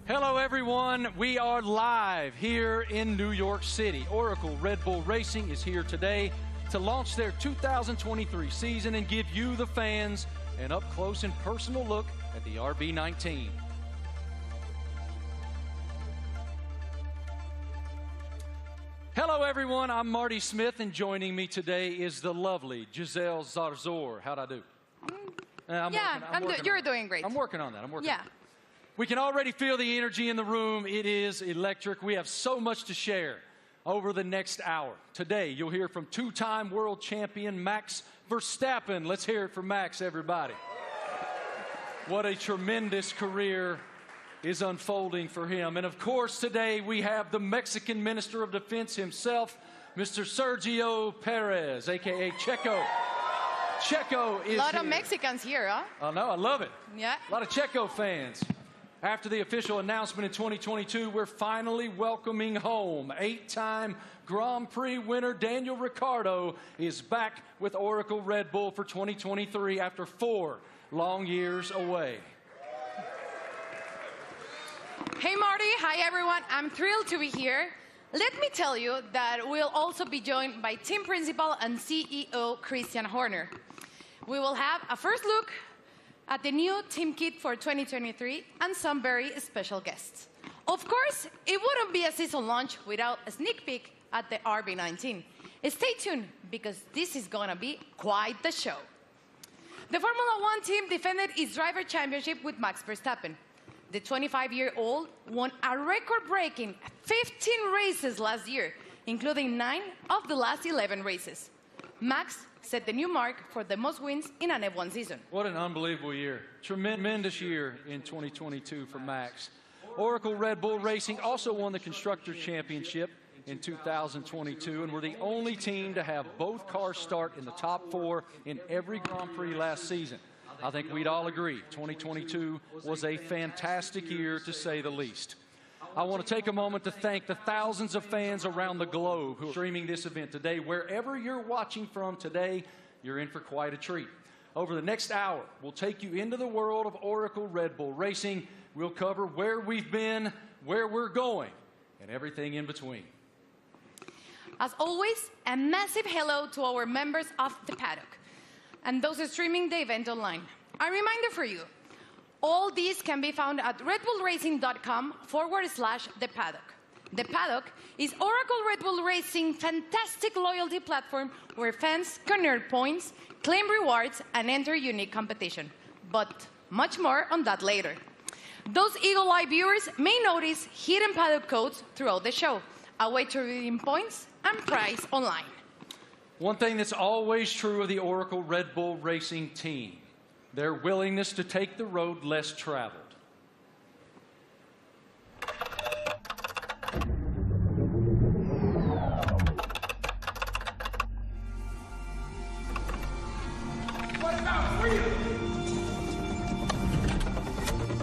Hello, everyone. We are live here in New York City. Oracle Red Bull Racing is here today to launch their 2023 season and give you, the fans, an up-close and personal look at the RB19. Hello, everyone. I'm Marty Smith, and joining me today is the lovely Giselle Zarzor. How'd I do? You're doing great. I'm working on that. I'm working. Yeah. We can already feel the energy in the room. It is electric. We have so much to share over the next hour. Today, you'll hear from two-time world champion Max Verstappen. Let's hear it for Max, everybody. What a tremendous career is unfolding for him. And of course, today we have the Mexican Minister of Defense himself, Mr. Sergio Perez, a.k.a. Checo. Checo is here. A lot of Mexicans here, huh? I know, I love it. Yeah. A lot of Checo fans. After the official announcement in 2022, we're finally welcoming home. 8-time Grand Prix winner Daniel Ricciardo is back with Oracle Red Bull for 2023 after 4 long years away. Hey, Marty. Hi, everyone. I'm thrilled to be here. Let me tell you that we'll also be joined by team principal and CEO Christian Horner. We will have a first look at the new team kit for 2023 and some very special guests. Of course, it wouldn't be a season launch without a sneak peek at the RB19. Stay tuned, because this is going to be quite the show. The Formula One team defended its driver championship with Max Verstappen. The 25-year-old won a record-breaking 15 races last year, including 9 of the last 11 races. Max set the new mark for the most wins in an F1 season. What an unbelievable year. Tremendous year in 2022 for Max. Oracle Red Bull Racing also won the Constructors' Championship in 2022, and were the only team to have both cars start in the top 4 in every Grand Prix last season. I think we'd all agree 2022 was a fantastic year, to say the least. I want to take a moment to thank the thousands of fans around the globe who are streaming this event today. Wherever you're watching from today, you're in for quite a treat. Over the next hour, we'll take you into the world of Oracle Red Bull Racing. We'll cover where we've been, where we're going, and everything in between. As always, a massive hello to our members of the paddock and those streaming the event online. A reminder for you, all these can be found at redbullracing.com/the paddock. The Paddock is Oracle Red Bull Racing's fantastic loyalty platform where fans can earn points, claim rewards, and enter unique competition. But much more on that later. Those Eagle Eye viewers may notice hidden paddock codes throughout the show, a way to redeem points and prize online. One thing that's always true of the Oracle Red Bull Racing team: their willingness to take the road less traveled.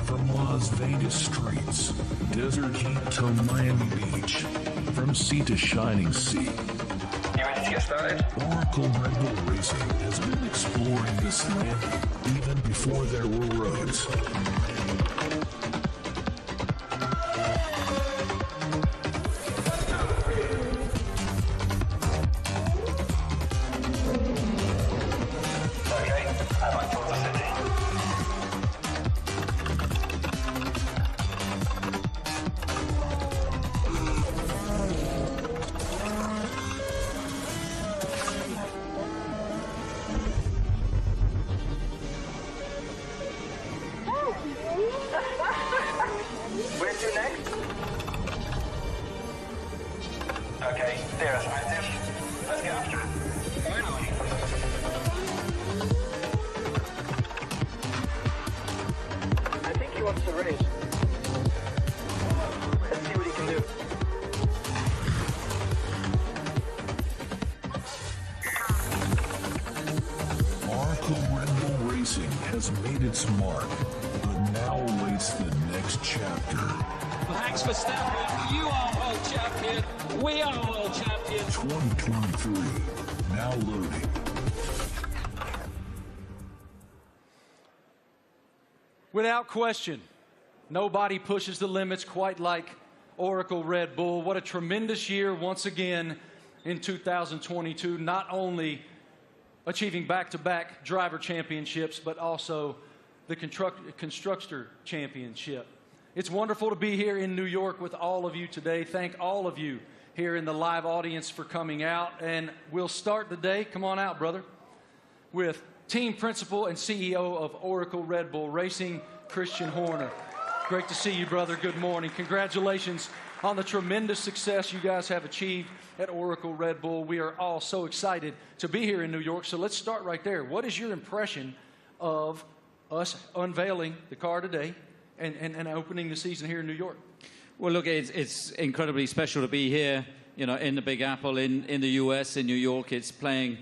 From Las Vegas streets, desert heat to Miami Beach, from sea to shining sea, You ready to get started? Oracle Red Bull Racing has been exploring this land even before there were roads. Okay, I'm back towards the city. Where to next? Okay, there's active. Let's get after it. Finally. I think he wants to race. Let's see what he can do. Oracle Red Bull Racing has made its mark, but now awaits the next chapter. Max Verstappen, you are world champion. We are world champions. 2023, now loading. Without question, Nobody pushes the limits quite like Oracle Red Bull. What a tremendous year once again in 2022, not only achieving back-to-back driver championships, but also the constructor championship. It's wonderful to be here in New York with all of you today. Thank all of you here in the live audience for coming out. And we'll start the day, come on out, brother, with team principal and CEO of Oracle Red Bull Racing, Christian Horner. Great to see you, brother. Good morning. Congratulations on the tremendous success you guys have achieved at Oracle Red Bull. We are all so excited to be here in New York. So let's start right there. What is your impression of us unveiling the car today and opening the season here in New York? Well, look, it's incredibly special to be here, you know, in the Big Apple, in the U.S., in New York. It's playing,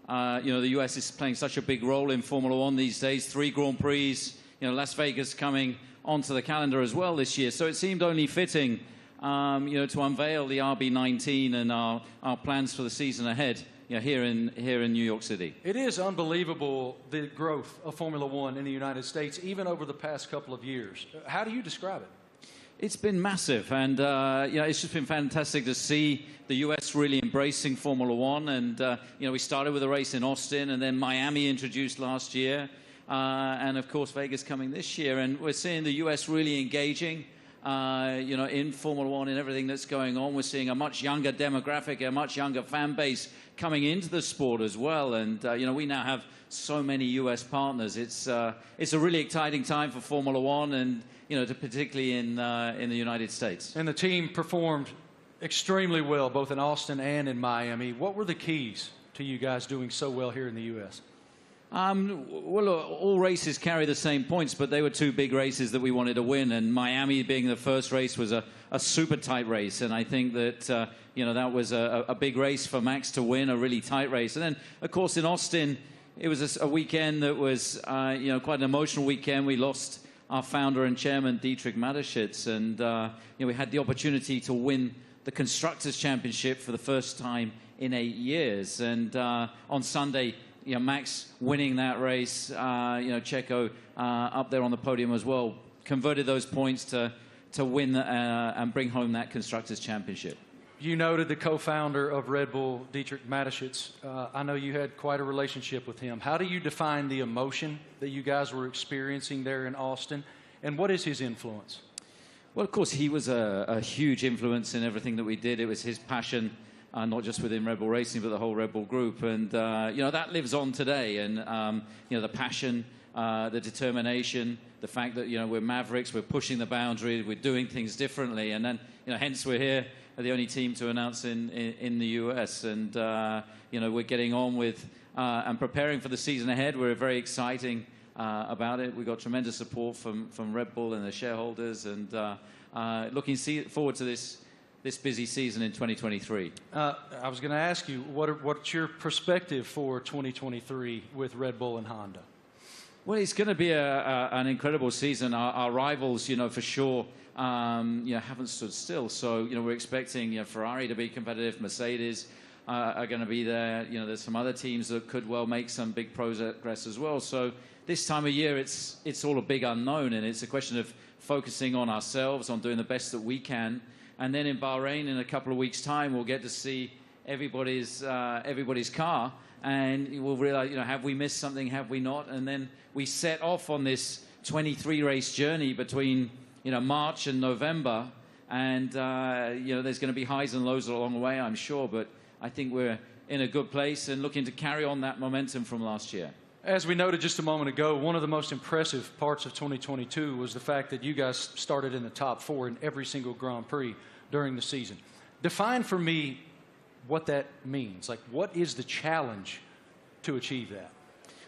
you know, the U.S. is playing such a big role in Formula One these days. 3 Grand Prix, you know, Las Vegas coming onto the calendar as well this year. So it seemed only fitting, you know, to unveil the RB19 and our plans for the season ahead, you know, here in New York City. It is unbelievable, the growth of Formula One in the United States, even over the past couple of years. How do you describe it? It's been massive, and you know, it's just been fantastic to see the U.S. really embracing Formula One. And you know, we started with a race in Austin, and then Miami introduced last year, and of course Vegas coming this year. And we're seeing the U.S. really engaging, you know, in Formula One and everything that's going on. We're seeing a much younger demographic, a much younger fan base coming into the sport as well. And you know, we now have so many U.S. partners. It's a really exciting time for Formula One, and you know, particularly in the United States. And the team performed extremely well, both in Austin and in Miami. What were the keys to you guys doing so well here in the U.S.? Well, all races carry the same points, but they were 2 big races that we wanted to win. And Miami being the first race was a super tight race. And I think that, you know, that was a big race for Max to win, a really tight race. And then, of course, in Austin, it was a weekend that was, you know, quite an emotional weekend. We lost our founder and chairman, Dietrich Mateschitz. And, you know, we had the opportunity to win the Constructors' Championship for the first time in 8 years. And on Sunday, you know, Max winning that race, you know, Checo up there on the podium as well, converted those points to win and bring home that Constructors' Championship. You noted the co-founder of Red Bull, Dietrich Mateschitz. I know you had quite a relationship with him. How do you define the emotion that you guys were experiencing there in Austin, and what is his influence? Well, of course, he was a huge influence in everything that we did. It was his passion, not just within Red Bull Racing, but the whole Red Bull group. And, you know, that lives on today. And, you know, the passion, the determination, the fact that, you know, we're mavericks, we're pushing the boundary, we're doing things differently. And then, you know, hence we're here, the only team to announce in the US. And, you know, we're getting on with and preparing for the season ahead. We're very exciting about it. We've got tremendous support from Red Bull and the shareholders, and looking forward to this busy season in 2023. I was going to ask you, what's your perspective for 2023 with Red Bull and Honda? Well, it's going to be an incredible season. Our rivals, you know, for sure, you know, haven't stood still. So, you know, we're expecting, you know, Ferrari to be competitive. Mercedes are going to be there. You know, there's some other teams that could well make some big progress as well. So this time of year, it's all a big unknown, and it's a question of focusing on ourselves, on doing the best that we can. And then in Bahrain, in a couple of weeks' time, we'll get to see everybody's car, and we'll realize, you know, have we missed something, have we not? And then we set off on this 23-race journey between, you know, March and November, and you know, there's going to be highs and lows along the way, I'm sure, but I think we're in a good place and looking to carry on that momentum from last year. As we noted just a moment ago, one of the most impressive parts of 2022 was the fact that you guys started in the top 4 in every single Grand Prix during the season. Define for me what that means. Like, what is the challenge to achieve that?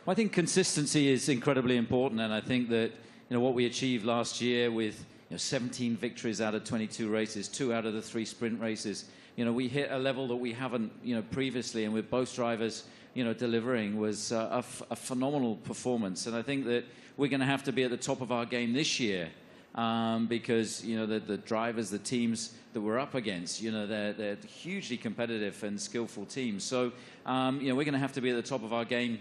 Well, I think consistency is incredibly important, and I think that, you know, what we achieved last year with, you know, 17 victories out of 22 races, 2 out of the 3 sprint races, you know, we hit a level that we haven't, you know, previously, and with both drivers, you know, delivering was a phenomenal performance. And I think that we're going to have to be at the top of our game this year, because, you know, the drivers, the teams that we're up against, you know, they're hugely competitive and skillful teams. So, you know, we're going to have to be at the top of our game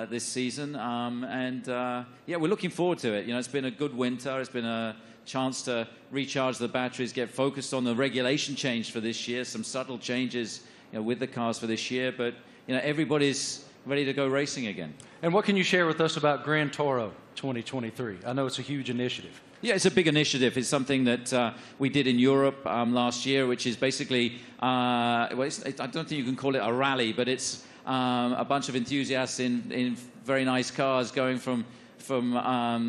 this season. Yeah, we're looking forward to it. You know, it's been a good winter. It's been a chance to recharge the batteries, get focused on the regulation change for this year, some subtle changes, you know, with the cars for this year. But, you know, everybody's ready to go racing again. And what can you share with us about Gran Toro 2023? I know it's a huge initiative. Yeah, it's a big initiative. It's something that we did in Europe last year, which is basically, I don't think you can call it a rally, but it's a bunch of enthusiasts in very nice cars going from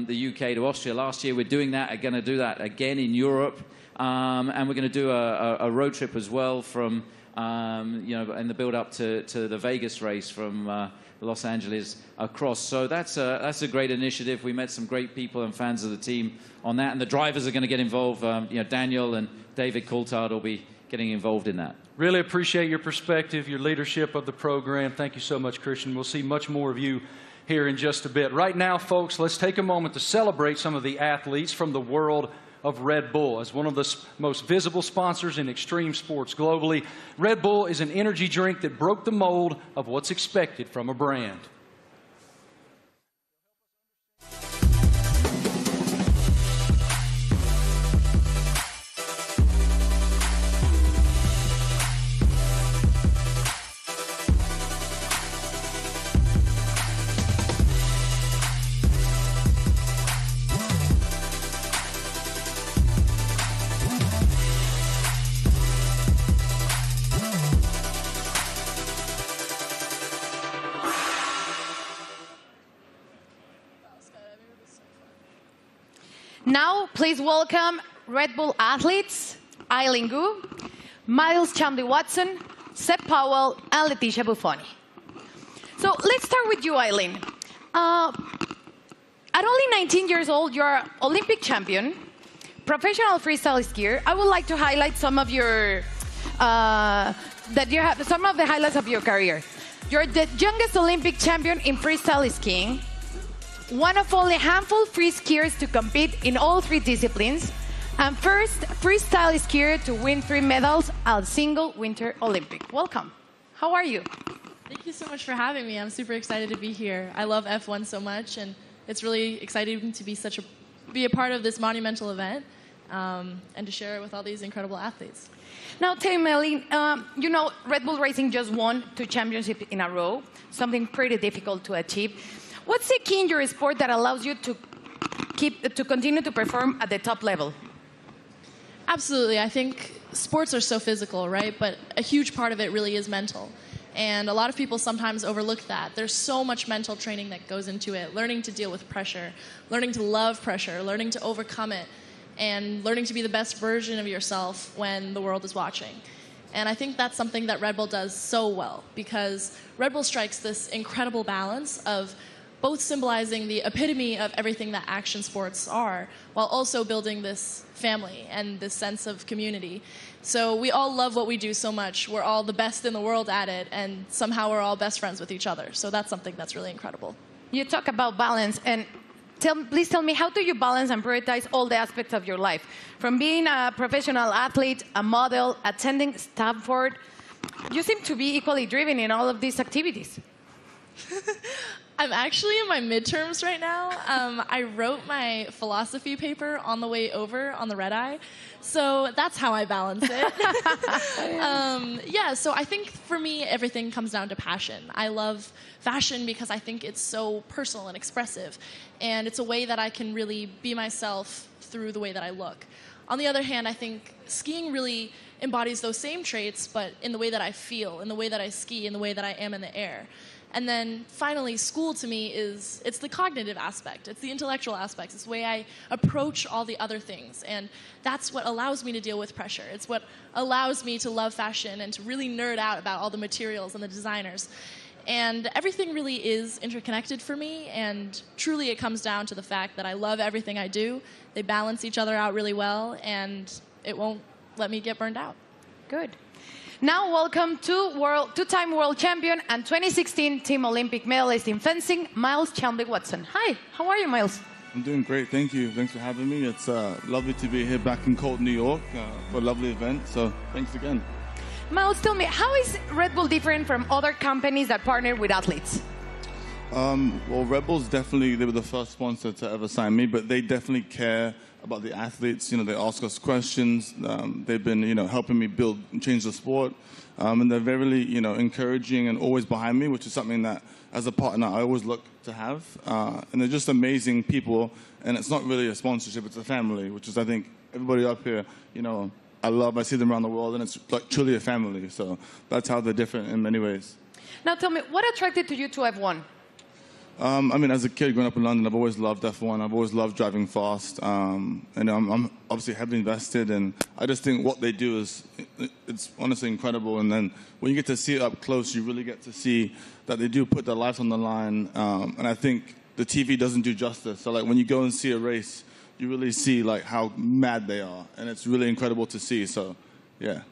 the UK to Austria. Last year, we're doing that. We're going to do that again in Europe. And we're going to do a road trip as well from, you know, in the build-up to the Vegas race from Los Angeles across. So that's a great initiative. We met some great people and fans of the team on that, and the drivers are going to get involved. You know, Daniel and David Coulthard will be getting involved in that. Really appreciate your perspective, your leadership of the program. Thank you so much, Christian. We'll see much more of you here in just a bit. Right now, folks, let's take a moment to celebrate some of the athletes from the world of Red Bull. As one of the most visible sponsors in extreme sports globally, Red Bull is an energy drink that broke the mold of what's expected from a brand. Now, please welcome Red Bull athletes, Eileen Gu, Miles Chamley-Watson, Seb Powell, and Leticia Buffoni. So let's start with you, Eileen. At only 19 years old, you're an Olympic champion, professional freestyle skier. I would like to highlight some of your some of the highlights of your career. You're the youngest Olympic champion in freestyle skiing, one of only a handful free skiers to compete in all 3 disciplines, and first freestyle skier to win 3 medals at a single Winter Olympic. Welcome. How are you? Thank you so much for having me. I'm super excited to be here. I love F1 so much, and it's really exciting to be a part of this monumental event and to share it with all these incredible athletes. Now, tell me, Eileen, you know, Red Bull Racing just won 2 championships in a row, something pretty difficult to achieve. What's the key in your sport that allows you to continue to perform at the top level? Absolutely. I think sports are so physical, right? But a huge part of it really is mental. And a lot of people sometimes overlook that. There's so much mental training that goes into it, learning to deal with pressure, learning to love pressure, learning to overcome it, and learning to be the best version of yourself when the world is watching. And I think that's something that Red Bull does so well, because Red Bull strikes this incredible balance of both symbolizing the epitome of everything that action sports are, while also building this family and this sense of community. So we all love what we do so much. We're all the best in the world at it, and somehow we're all best friends with each other. So that's something that's really incredible. You talk about balance, and please tell me, how do you balance and prioritize all the aspects of your life? From being a professional athlete, a model, attending Stanford, you seem to be equally driven in all of these activities. I'm actually in my midterms right now. I wrote my philosophy paper on the way over on the red eye, so that's how I balance it. Yeah, so I think for me, everything comes down to passion. I love fashion because I think it's so personal and expressive, and it's a way that I can really be myself through the way that I look. On the other hand, I think skiing really embodies those same traits, but in the way that I feel, in the way that I ski, in the way that I am in the air. And then finally, school to me it's the cognitive aspect, it's the intellectual aspects, it's the way I approach all the other things. And that's what allows me to deal with pressure. It's what allows me to love fashion and to really nerd out about all the materials and the designers. And everything really is interconnected for me, and truly it comes down to the fact that I love everything I do. They balance each other out really well, and it won't let me get burned out. Good. Now, welcome to two-time world champion and 2016 Team Olympic medalist in fencing, Miles Chamley-Watson. Hi, how are you, Miles? I'm doing great, thank you. Thanks for having me. It's lovely to be here back in cold New York for a lovely event, so thanks again. Miles, tell me, how is Red Bull different from other companies that partner with athletes? Well, Red Bull's definitely, they were the first sponsor to ever sign me, but they definitely care about the athletes. You know, they ask us questions. They've been, you know, helping me build and change the sport. And they're very, you know, encouraging and always behind me, which is something that, as a partner, I always look to have. And they're just amazing people. And it's not really a sponsorship, it's a family, which is, I think, everybody up here, you know, I see them around the world, and it's like truly a family. So that's how they're different in many ways. Now tell me, what attracted to you to F1? I mean, as a kid growing up in London, I've always loved F1. I've always loved driving fast. And I'm obviously heavily invested. And I just think what they do is, it's honestly incredible. And then when you get to see it up close, you really get to see that they do put their lives on the line. And I think the TV doesn't do justice. So, like, when you go and see a race, you really see, like, how mad they are. And it's really incredible to see. So, yeah.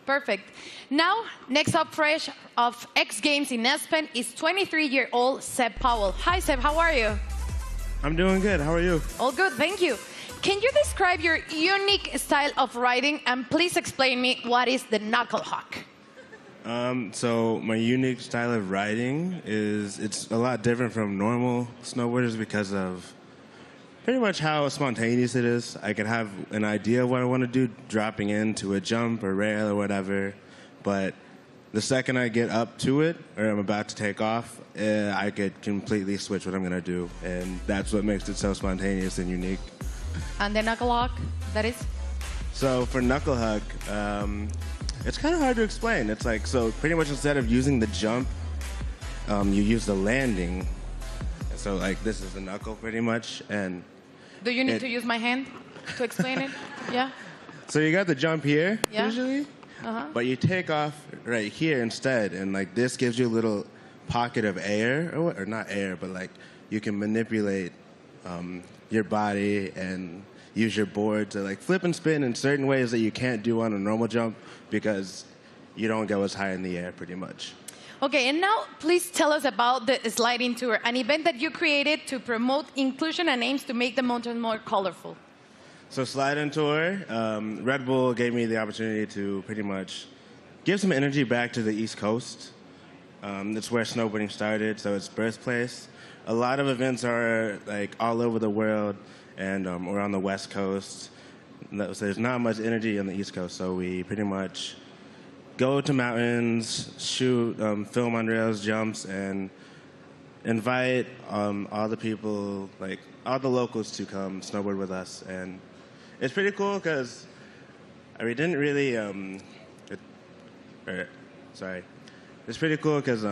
Perfect. Now, next up fresh of X Games in Aspen is 23-year-old Seb Powell. Hi, Seb. How are you? I'm doing good. How are you? All good. Thank you. Can you describe your unique style of riding, and please explain me what is the knuckle hawk? So my unique style of riding is, it's a lot different from normal snowboarders because of pretty much how spontaneous it is. I can have an idea of what I want to do dropping into a jump or rail or whatever, but the second I get up to it or I'm about to take off, I could completely switch what I'm going to do, and that's what makes it so spontaneous and unique. And the knuckle hawk, that is? So for knuckle hug, it's kind of hard to explain. It's like, so pretty much instead of using the jump, you use the landing. So like this is the knuckle pretty much, and do you need to use my hand to explain it? Yeah. So you got the jump here, yeah. Usually, but you take off right here instead, and like this gives you a little pocket of air, or not air, but like you can manipulate your body and use your board to like flip and spin in certain ways that you can't do on a normal jump because you don't go as high in the air pretty much. Okay, and now please tell us about the sliding tour, an event that you created to promote inclusion and aims to make the mountain more colorful. So sliding tour, Red Bull gave me the opportunity to pretty much give some energy back to the East Coast. That's where snowboarding started, so it's birthplace. A lot of events are like all over the world, and we're on the West Coast. So there's not much energy on the East Coast, so we pretty much go to mountains, shoot, film on rails, jumps, and invite all the people, like all the locals, to come snowboard with us. And it's pretty cool because we didn't really. It's pretty cool because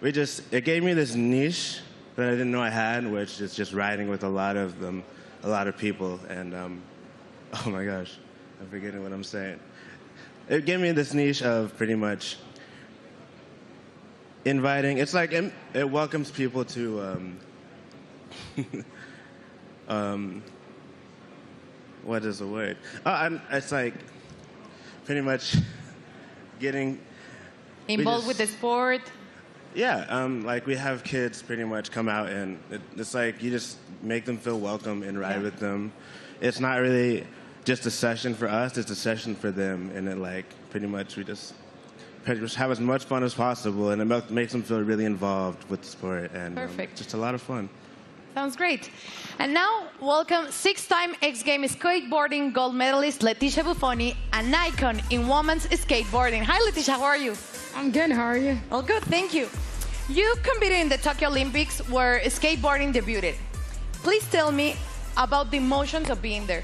it gave me this niche that I didn't know I had, which is just riding with a lot of people. And oh my gosh, I'm forgetting what I'm saying. It gave me this niche of pretty much inviting. It's like it welcomes people to what is the word? It's like pretty much getting involved with the sport. Yeah, like we have kids pretty much come out, and it's like you just make them feel welcome and ride with them. It's not really just a session for us, it's a session for them, and then like pretty much we just have as much fun as possible, and it makes them feel really involved with the sport, and just a lot of fun. Sounds great. And now, welcome 6-time X Games skateboarding gold medalist Leticia Buffoni, an icon in women's skateboarding. Hi, Leticia, how are you? I'm good, how are you? All good, thank you. You competed in the Tokyo Olympics where skateboarding debuted. Please tell me about the emotions of being there.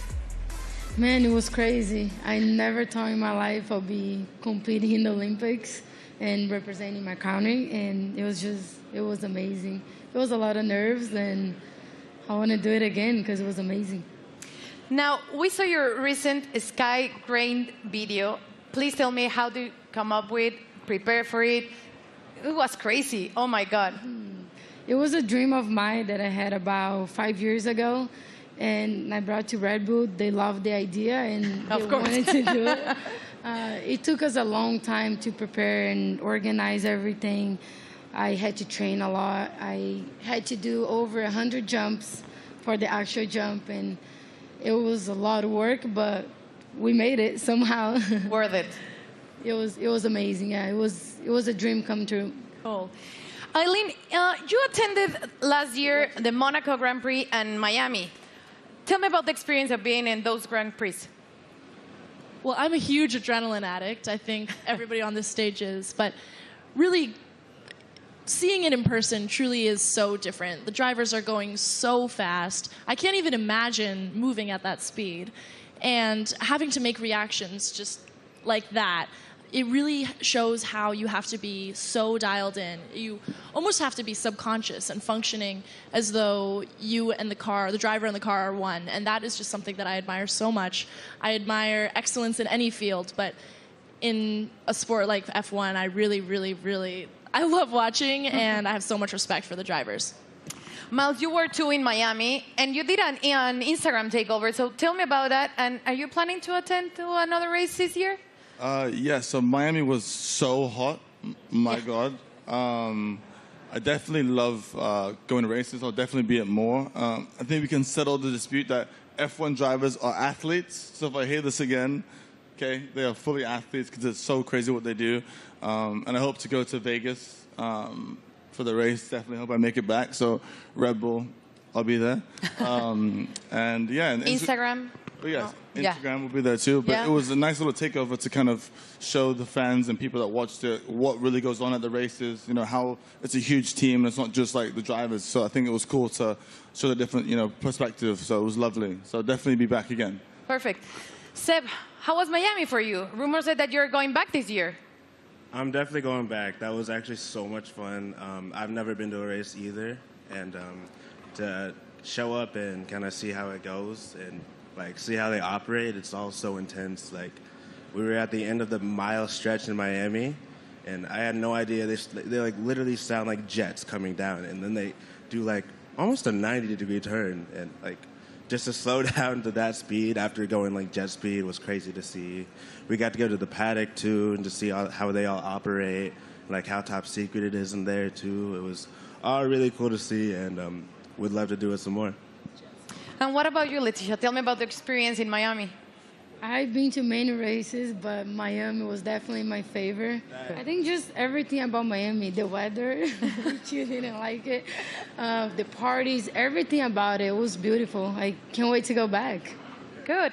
Man, it was crazy. I never thought in my life I'd be competing in the Olympics and representing my country, and it was amazing. It was a lot of nerves, and I want to do it again because it was amazing. Now, we saw your recent Sky Grain video. Please tell me how to come up with, prepare for it. It was crazy. Oh, my God. It was a dream of mine that I had about 5 years ago, and I brought to Red Bull. They loved the idea, and they wanted to do it. It took us a long time to prepare and organize everything. I had to train a lot. I had to do over 100 jumps for the actual jump, and it was a lot of work, but we made it somehow. Worth it. It was amazing. Yeah, it was a dream come true. Cool. Eileen, you attended last year the Monaco Grand Prix and Miami. Tell me about the experience of being in those Grand Prix. Well, I'm a huge adrenaline addict. I think everybody on this stage is. But really, seeing it in person truly is so different. The drivers are going so fast. I can't even imagine moving at that speed. And having to make reactions just like that, it really shows how you have to be so dialed in. You almost have to be subconscious and functioning as though you and the car, the driver and the car are one. And that is just something that I admire so much. I admire excellence in any field, but in a sport like F1, I really, I love watching, and I have so much respect for the drivers. Miles, you were too in Miami, and you did an Instagram takeover. So tell me about that. And are you planning to attend to another race this year? Yeah, so Miami was so hot. My God. I definitely love going to races. I'll definitely be at more. I think we can settle the dispute that F1 drivers are athletes. So if I hear this again, okay, they are fully athletes because it's so crazy what they do. And I hope to go to Vegas for the race. Definitely hope I make it back. So Red Bull, I'll be there. And yeah. And Instagram? Oh, yes, Instagram will be there too. But it was a nice little takeover to kind of show the fans and people that watched it what really goes on at the races. You know, how it's a huge team and it's not just like the drivers. So I think it was cool to show the different, perspective. So it was lovely. So I'll definitely be back again. Perfect. Seb, how was Miami for you? Rumors said that you're going back this year. I'm definitely going back. That was actually so much fun. I've never been to a race either. And to show up and kind of see how it goes and see how they operate, it's all so intense. We were at the end of the mile stretch in Miami, and I had no idea. They literally sound like jets coming down, and then they do almost a 90-degree turn, and just to slow down to that speed after going jet speed was crazy to see. We got to go to the paddock too, and to see how they all operate, how top secret it is in there too. It was all really cool to see, and we'd love to do it some more. And what about you, Leticia? Tell me about the experience in Miami. I've been to many races, but Miami was definitely my favorite. I think just everything about Miami, the weather, which you didn't like it, the parties, everything about it was beautiful. I can't wait to go back. Good.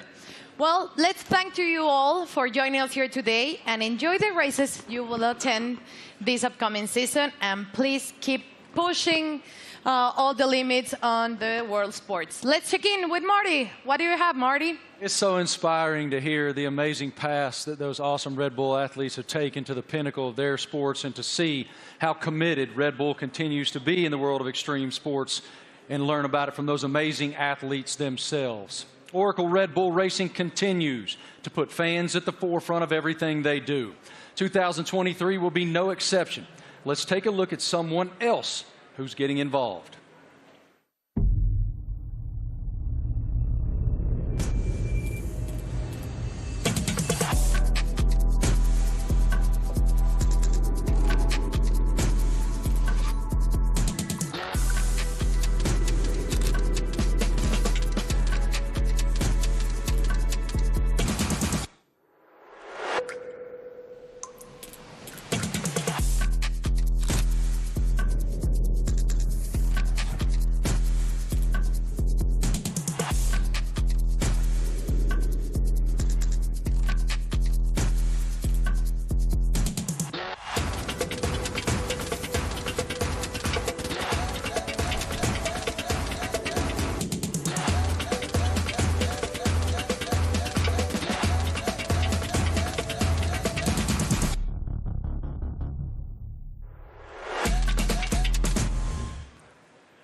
Well, let's thank you all for joining us here today and enjoy the races you will attend this upcoming season. And please keep pushing all the limits on the world sports. Let's check in with Marty. What do you have, Marty? It's so inspiring to hear the amazing paths that those awesome Red Bull athletes have taken to the pinnacle of their sports, and to see how committed Red Bull continues to be in the world of extreme sports and learn about it from those amazing athletes themselves. Oracle Red Bull Racing continues to put fans at the forefront of everything they do. 2023 will be no exception. Let's take a look at someone else who's getting involved.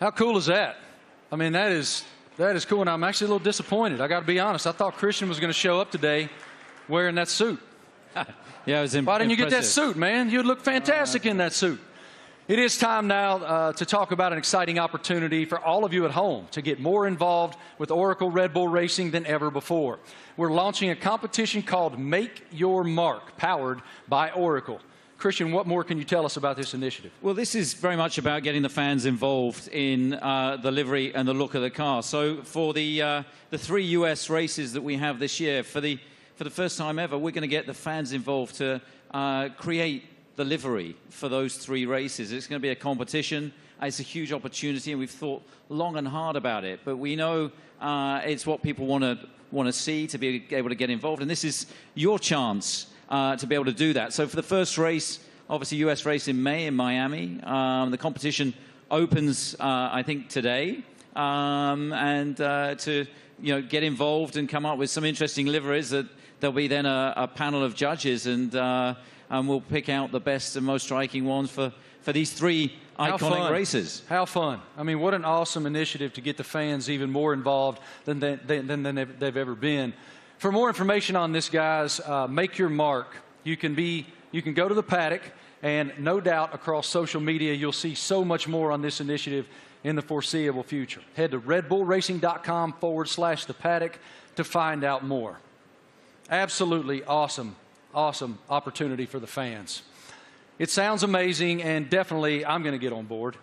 How cool is that? I mean, that is cool, and I'm actually a little disappointed. I got to be honest. I thought Christian was going to show up today wearing that suit. Yeah, it was impressive. Why didn't you get that suit, man? You'd look fantastic in that suit. It is time now to talk about an exciting opportunity for all of you at home to get more involved with Oracle Red Bull Racing than ever before. We're launching a competition called Make Your Mark, powered by Oracle. Christian, what more can you tell us about this initiative? Well, this is very much about getting the fans involved in the livery and the look of the car. So for the 3 US races that we have this year, for the first time ever, we're going to get the fans involved to create the livery for those 3 races. It's going to be a competition. It's a huge opportunity, and we've thought long and hard about it. But we know it's what people want to see, to be able to get involved. And this is your chance to be able to do that. So for the first race, obviously US race in May in Miami, the competition opens, I think, today. And to get involved and come up with some interesting liveries, that there'll be then a panel of judges, and we'll pick out the best and most striking ones for these 3 iconic races. How fun. I mean, what an awesome initiative to get the fans even more involved than they've ever been. For more information on this, guys, make your mark. You can go to the paddock, and no doubt across social media you'll see so much more on this initiative in the foreseeable future. Head to redbullracing.com/the paddock to find out more. Absolutely awesome opportunity for the fans. It sounds amazing, and definitely I'm going to get on board.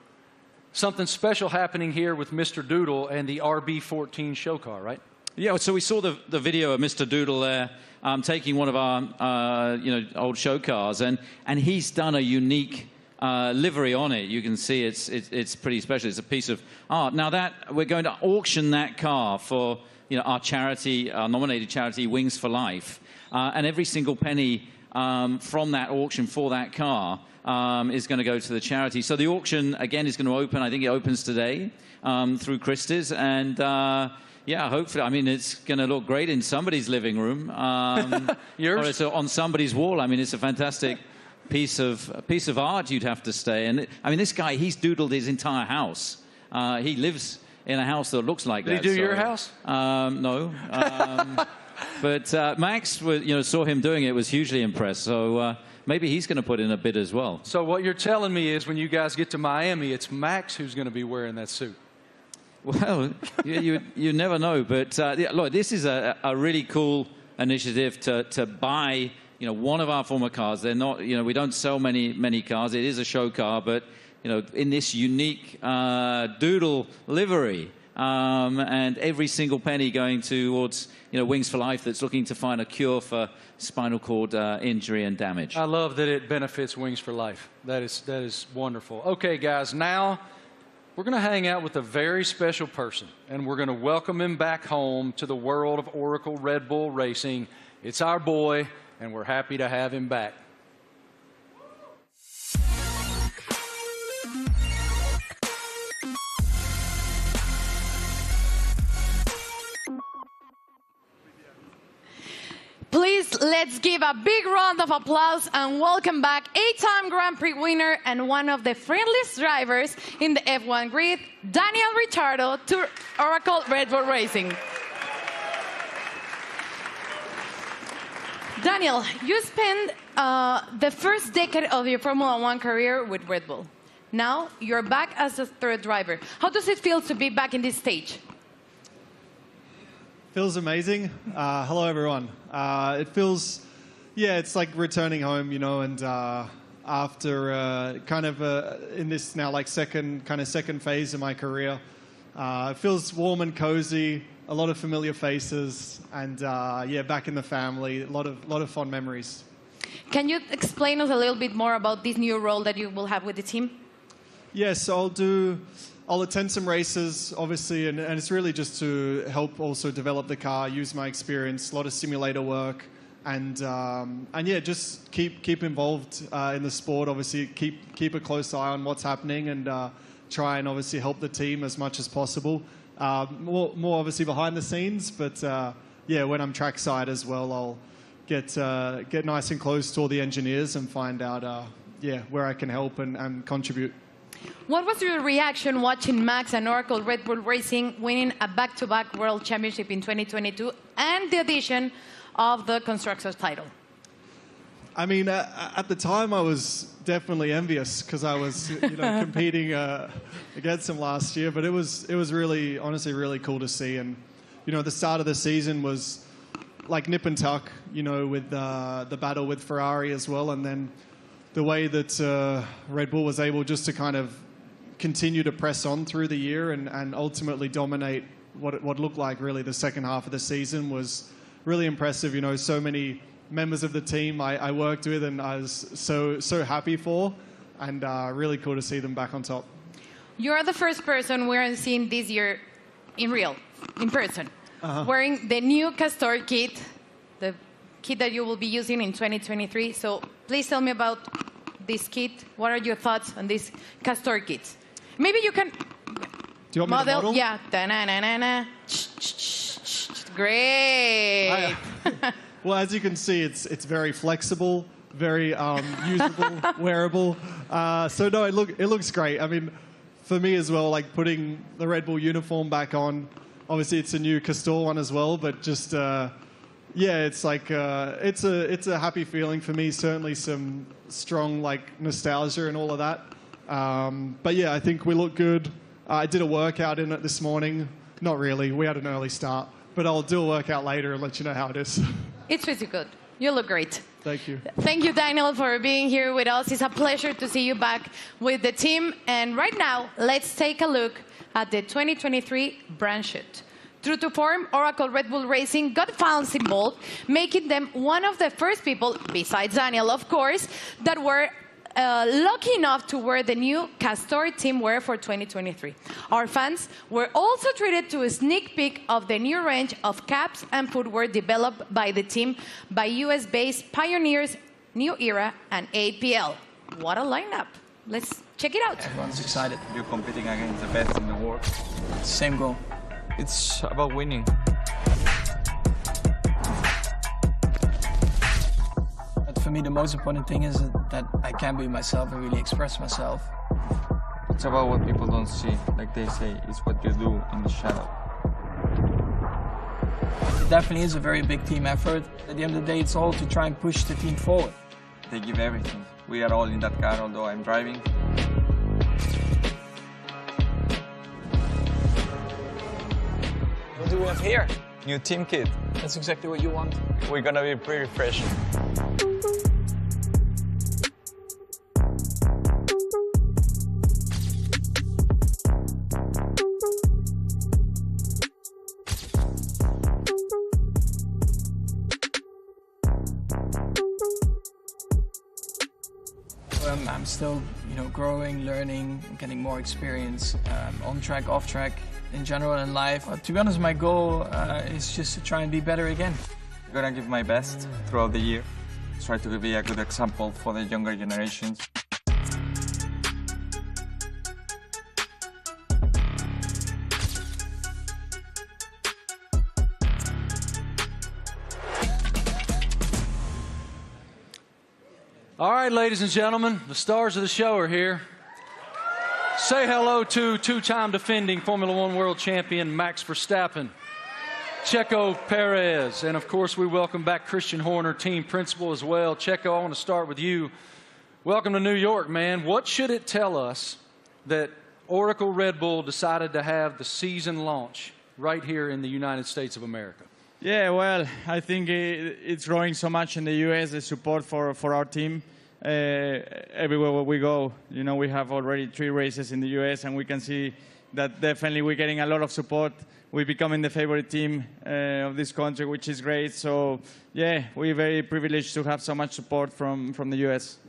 Something special happening here with Mr. Doodle and the RB14 show car, right? Yeah, so we saw the video of Mr. Doodle there taking one of our old show cars, and he's done a unique livery on it. You can see it's pretty special. It's a piece of art. Now that we're going to auction that car for our charity, our nominated charity, Wings for Life, and every single penny from that auction for that car is going to go to the charity. So the auction again is going to open. I think it opens today through Christie's, and yeah, hopefully. I mean, it's going to look great in somebody's living room. Yours? Or it's on somebody's wall. I mean, it's a fantastic piece of art. You'd have to say. And I mean, this guy, he's doodled his entire house. He lives in a house that looks like that. Did he do your house? No. But Max, saw him doing it, was hugely impressed. So maybe he's going to put in a bid as well. So what you're telling me is when you guys get to Miami, it's Max who's going to be wearing that suit. Well, you never know. But look, this is a really cool initiative to buy one of our former cars. They're not, we don't sell many cars. It is a show car, but in this unique doodle livery. And every single penny going towards Wings for Life, that's looking to find a cure for spinal cord injury and damage. I love that it benefits Wings for Life. That is wonderful. Okay, guys, now we're going to hang out with a very special person, and we're going to welcome him back home to the world of Oracle Red Bull Racing. It's our boy, and we're happy to have him back. Please, let's give a big round of applause and welcome back 8-time Grand Prix winner and one of the friendliest drivers in the F1 grid, Daniel Ricciardo, to Oracle Red Bull Racing. Daniel, you spent the first decade of your Formula One career with Red Bull. Now you're back as a third driver. How does it feel to be back in this stage? Feels amazing. Hello, everyone. It feels, it's like returning home, and after in this now second phase of my career, it feels warm and cozy, a lot of familiar faces, and back in the family, a lot of fond memories. Can you explain us a little bit more about this new role that you will have with the team? Yes, I'll attend some races, obviously, and it's really just to help also develop the car, use my experience, a lot of simulator work, and just keep involved in the sport. Obviously, keep a close eye on what's happening, and try and obviously help the team as much as possible. More obviously behind the scenes, but when I'm trackside as well, I'll get nice and close to all the engineers and find out where I can help and contribute. What was your reaction watching Max and Oracle Red Bull Racing winning a back-to-back World Championship in 2022 and the addition of the Constructors title? I mean, at the time I was definitely envious because I was competing against them last year, but it was really, honestly, really cool to see. And the start of the season was like nip and tuck, with the battle with Ferrari as well, and then the way that Red Bull was able just to kind of continue to press on through the year and ultimately dominate what looked like really the second half of the season was really impressive. So many members of the team I worked with and I was so happy for, and really cool to see them back on top. You're the first person we're seeing this year in person, wearing the new Castor kit, the kit that you will be using in 2023. So please tell me about this kit. What are your thoughts on this Castor kit? Maybe you can Do you want me to model? Yeah. Da-na-na-na-na. Great. Well, as you can see, it's very flexible, very usable, wearable. So no, it looks great. I mean, for me as well, like putting the Red Bull uniform back on. Obviously, it's a new Castor one as well, but just yeah, it's like it's a happy feeling for me. Certainly, some strong like nostalgia and all of that. But yeah, I think we look good. I did a workout in it this morning. Not really. We had an early start, but I'll do a workout later and let you know how it is. It's pretty good. You look great. Thank you. Thank you, Daniel, for being here with us. It's a pleasure to see you back with the team. And right now, let's take a look at the 2023 brand shoot. True to form, Oracle Red Bull Racing got fans involved, making them one of the first people, besides Daniel, of course, that were lucky enough to wear the new Castor team wear for 2023. Our fans were also treated to a sneak peek of the new range of caps and footwear developed by the team by US-based pioneers New Era and APL. What a lineup. Let's check it out. Everyone's excited. You're competing against the best in the world. Same goal. It's about winning. But for me, the most important thing is that I can be myself and really express myself. It's about what people don't see. Like they say, it's what you do in the shadow. It definitely is a very big team effort. At the end of the day, it's all to try and push the team forward. They give everything. We are all in that car, although I'm driving. What do we have here? New team kit. That's exactly what you want. We're gonna be pretty fresh. I'm still, growing, learning, getting more experience on track, off track, in general in life. To be honest, my goal is just to try and be better again. I'm gonna give my best throughout the year. Try to be a good example for the younger generations. All right, ladies and gentlemen, the stars of the show are here. Say hello to two-time defending Formula One world champion Max Verstappen, Checo Perez, and of course we welcome back Christian Horner, team principal as well. Checo, I want to start with you. Welcome to New York, man. What should it tell us that Oracle Red Bull decided to have the season launch right here in the United States of America? Yeah, well, I think it's growing so much in the U.S., the support for our team. Everywhere where we go, we have already 3 races in the U.S., and we can see that definitely we're getting a lot of support. We're becoming the favorite team of this country, which is great. So, yeah, we're very privileged to have so much support from the U.S.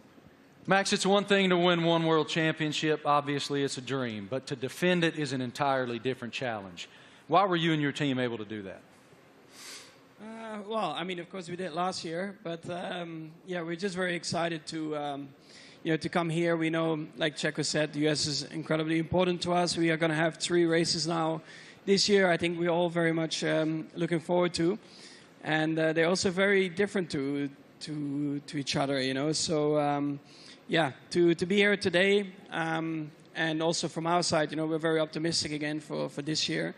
Max, it's one thing to win one world championship. Obviously, it's a dream. But to defend it is an entirely different challenge. Why were you and your team able to do that? Well, I mean, of course we did last year, but yeah, we're just very excited to, to come here. We know, like Checo said, the US is incredibly important to us. We are going to have 3 races now this year. I think we're all very much looking forward to, and they're also very different to each other, So, yeah, to be here today, and also from our side, we're very optimistic again for this year,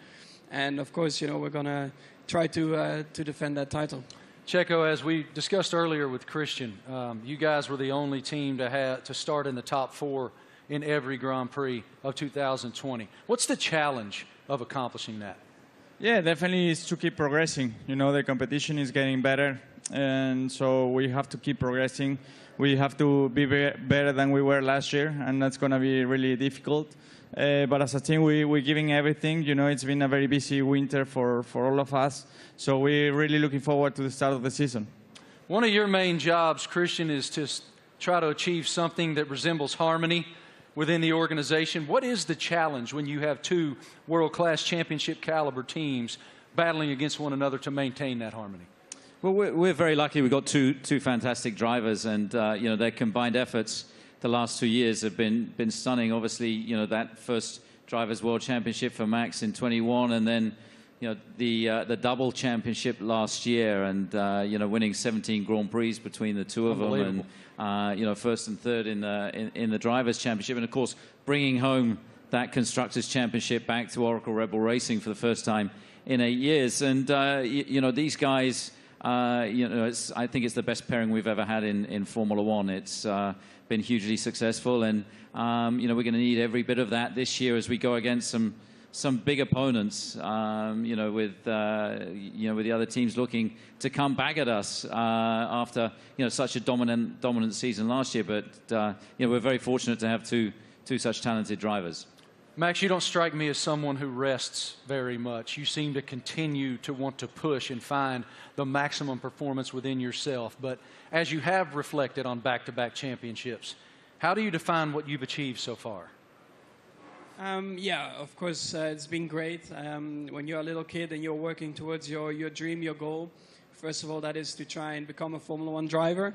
and of course, we're going to try to defend that title. Checo, as we discussed earlier with Christian, you guys were the only team to start in the top 4 in every Grand Prix of 2020. What's the challenge of accomplishing that? Yeah, definitely is to keep progressing. The competition is getting better, and so we have to keep progressing. We have to be better than we were last year, and that's going to be really difficult. But as a team, we're giving everything. It's been a very busy winter for all of us. So we're really looking forward to the start of the season. One of your main jobs, Christian, is to try to achieve something that resembles harmony within the organization. What is the challenge when you have two world-class championship caliber teams battling against one another to maintain that harmony? Well, we're very lucky. We've got two fantastic drivers, and you know, their combined efforts the last 2 years have been stunning. Obviously, you know, that first Drivers' World Championship for Max in 21, and then you know the double championship last year, and you know, winning 17 Grand Prix between the two of them, and you know, first and third in the Drivers' Championship, and of course bringing home that Constructors' Championship back to Oracle Red Bull Racing for the first time in 8 years. And you know, these guys, you know, I think it's the best pairing we've ever had in Formula One. It's been hugely successful, and you know, we're going to need every bit of that this year as we go against some big opponents. You know, with the other teams looking to come back at us after, you know, such a dominant season last year. But you know, we're very fortunate to have two such talented drivers. Max, you don't strike me as someone who rests very much. You seem to continue to want to push and find the maximum performance within yourself. But as you have reflected on back-to-back championships, how do you define what you've achieved so far? Yeah, of course, it's been great. When you're a little kid and you're working towards your dream, your goal, first of all, that is to try and become a Formula One driver.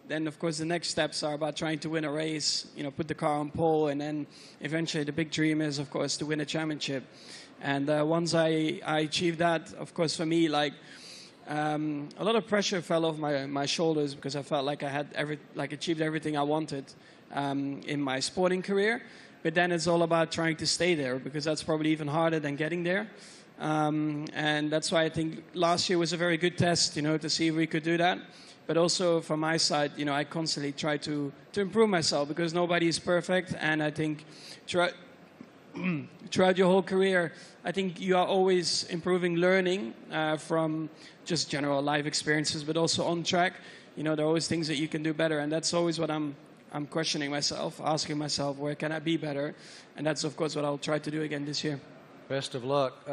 Then, of course, the next steps are about trying to win a race, you know, put the car on pole, and then eventually the big dream is, of course, to win a championship. And once I achieved that, of course, for me, like, a lot of pressure fell off my shoulders, because I felt like I had achieved everything I wanted in my sporting career. But then it's all about trying to stay there, because that's probably even harder than getting there. And that's why I think last year was a very good test, you know, to see if we could do that. But also from my side, you know, I constantly try to improve myself, because nobody is perfect. And I think throughout your whole career, I think you are always improving, learning from just general life experiences, but also on track. You know, there are always things that you can do better. And that's always what I'm questioning myself, asking myself, where can I be better? And that's, of course, what I'll try to do again this year. Best of luck.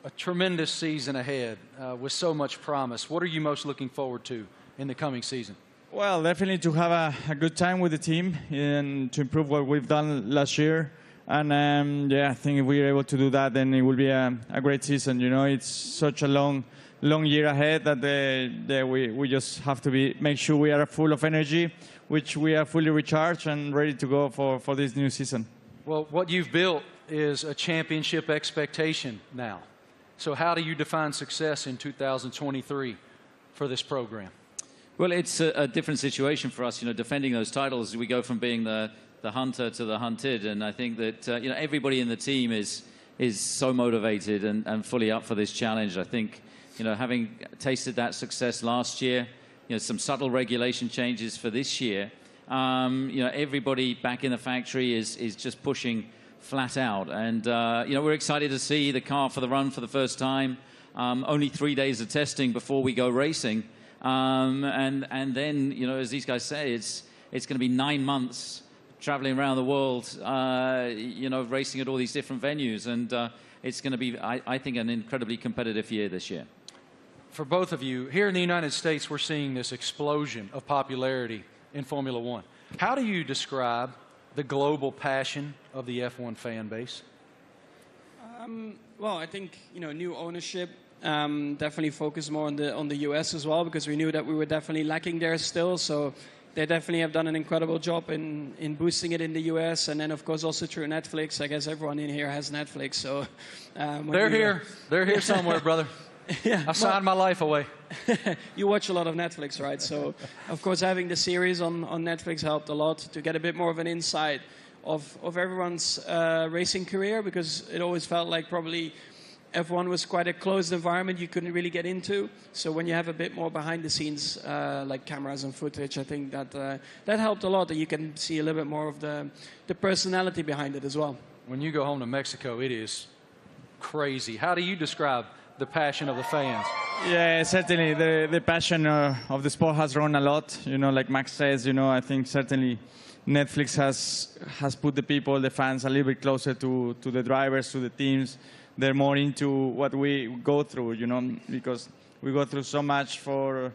A tremendous season ahead with so much promise. What are you most looking forward to in the coming season? Well, definitely to have a good time with the team and to improve what we've done last year. And yeah, I think if we're able to do that, then it will be a great season. You know, it's such a long year ahead that we just have to make sure we are full of energy, which we are fully recharged and ready to go for this new season. Well, what you've built is a championship expectation now. So how do you define success in 2023 for this program? Well, it's a different situation for us. You know, defending those titles, we go from being the hunter to the hunted, and I think that you know, everybody in the team is so motivated and fully up for this challenge. I think, you know, having tasted that success last year, you know, some subtle regulation changes for this year, you know, everybody back in the factory is just pushing flat out. And, you know, we're excited to see the car for the run for the first time. Only 3 days of testing before we go racing. And then, you know, as these guys say, it's going to be 9 months traveling around the world, you know, racing at all these different venues. And it's going to be, I think, an incredibly competitive year this year. For both of you, here in the United States, we're seeing this explosion of popularity in Formula One. How do you describe the global passion of the F1 fan base? Well, I think, you know, new ownership definitely focused more on the US as well, because we knew that we were definitely lacking there still. So they definitely have done an incredible job in boosting it in the US, and then of course also through Netflix. I guess everyone in here has Netflix, so they're here somewhere, brother. Yeah, I signed my life away. You watch a lot of Netflix, right? So, of course, having the series on Netflix helped a lot to get a bit more of an insight of everyone's racing career, because it always felt like probably F1 was quite a closed environment you couldn't really get into. So when you have a bit more behind the scenes, like cameras and footage, I think that helped a lot, and you can see a little bit more of the personality behind it as well. When you go home to Mexico, it is crazy. How do you describe the passion of the fans? Yeah, certainly the passion of the sport has grown a lot. You know, like Max says, you know, I think certainly Netflix has put the people, the fans, a little bit closer to the drivers, to the teams. They're more into what we go through, you know, because we go through so much for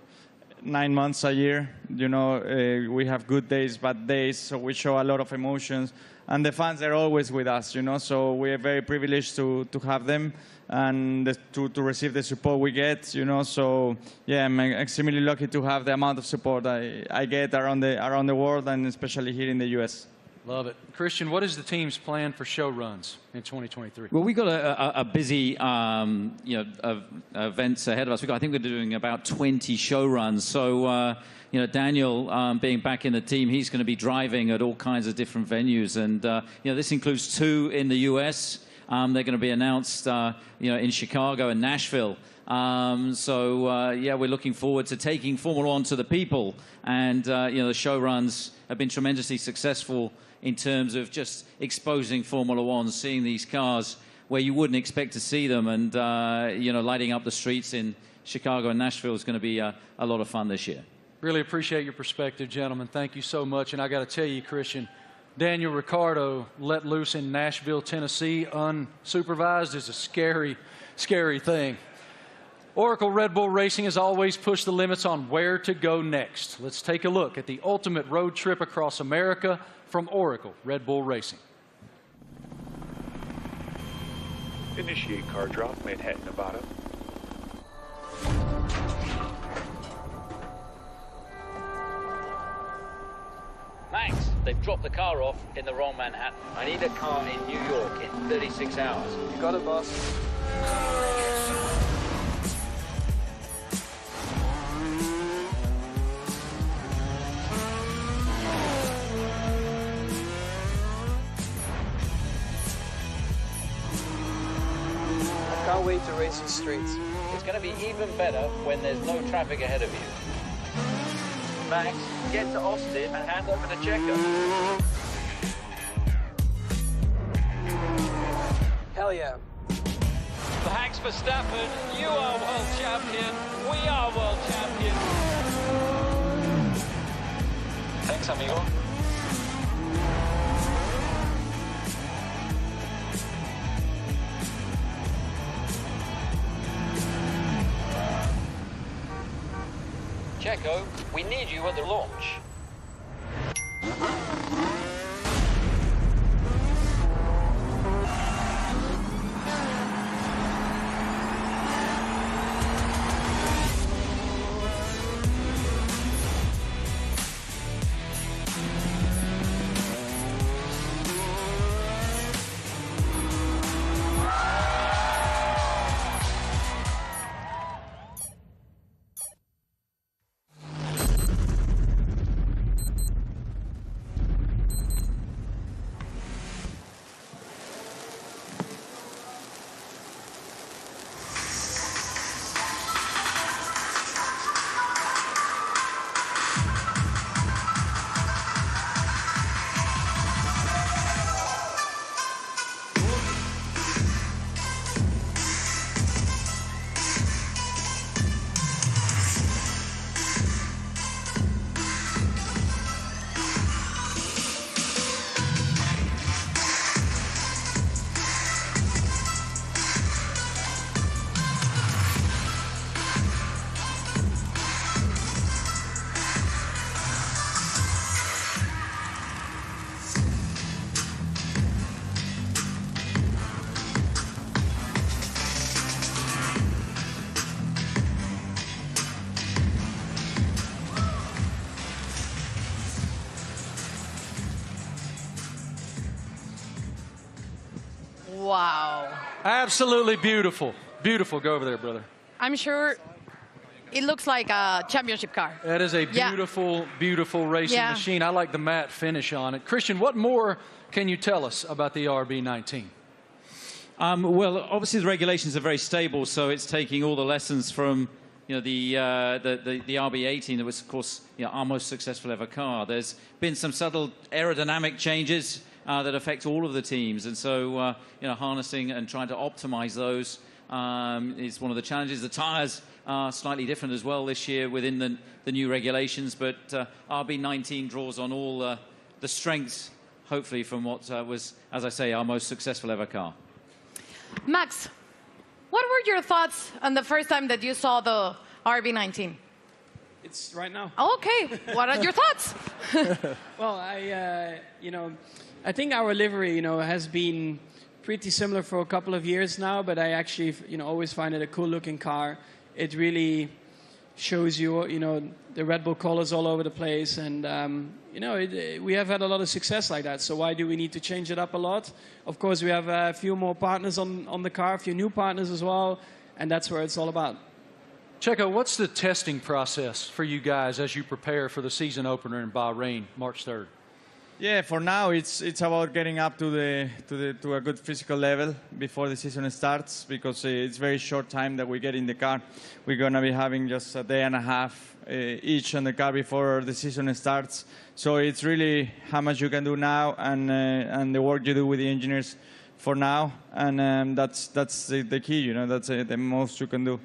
9 months a year. You know, we have good days, bad days, so we show a lot of emotions. And the fans are always with us, you know, so we are very privileged to have them and to receive the support we get, you know. So, yeah, I'm extremely lucky to have the amount of support I get around the world and especially here in the U.S. Love it. Christian, what is the team's plan for show runs in 2023? Well, we've got a busy events ahead of us. I think we're doing about 20 show runs. So, Daniel, being back in the team, he's going to be driving at all kinds of different venues. And, this includes 2 in the U.S. They're going to be announced, in Chicago and Nashville. We're looking forward to taking Formula One to the people. And, the show runs have been tremendously successful in terms of just exposing Formula One, seeing these cars where you wouldn't expect to see them. And, lighting up the streets in Chicago and Nashville is going to be a lot of fun this year. Really appreciate your perspective, gentlemen. Thank you so much. And I got to tell you, Christian, Daniel Ricciardo let loose in Nashville, Tennessee, unsupervised is a scary, scary thing. Oracle Red Bull Racing has always pushed the limits on where to go next. Let's take a look at the ultimate road trip across America from Oracle Red Bull Racing. Initiate car drop, Manhattan, Nevada. Max, they've dropped the car off in the wrong Manhattan. I need a car in New York in 36 hours. You got it, boss. I can't wait to race these streets. It's going to be even better when there's no traffic ahead of you. Max, get to Austin and hand over to Checo. Hell yeah. Thanks, Verstappen. You are world champion. We are world champion. Thanks, amigo. Checo, we need you at the launch. Wow. Absolutely beautiful. Beautiful. Go over there, brother. I'm sure it looks like a championship car. That is a beautiful, beautiful racing machine. I like the matte finish on it. Christian, what more can you tell us about the RB19? Well, obviously the regulations are very stable, so it's taking all the lessons from the RB18 that was, of course, our most successful ever car. There's been some subtle aerodynamic changes that affect all of the teams, and so harnessing and trying to optimize those is one of the challenges. The tires are slightly different as well this year within the new regulations, but RB19 draws on all the strengths, hopefully, from what was, as I say, our most successful ever car. Max, what were your thoughts on the first time that you saw the RB19? It's right now. Okay, what are your thoughts? Well, I think our livery, has been pretty similar for a couple of years now, but I actually, always find it a cool-looking car. It really shows you, the Red Bull colors all over the place, and we have had a lot of success like that. So why do we need to change it up a lot? Of course, we have a few more partners on the car, a few new partners as well, and that's where it's all about. Checo, what's the testing process for you guys as you prepare for the season opener in Bahrain, March 3rd? Yeah, for now it's about getting up to a good physical level before the season starts, because it's very short time that we get in the car. We're gonna be having just a day and a half each on the car before the season starts. So it's really how much you can do now and the work you do with the engineers for now, and that's the key. That's the most you can do.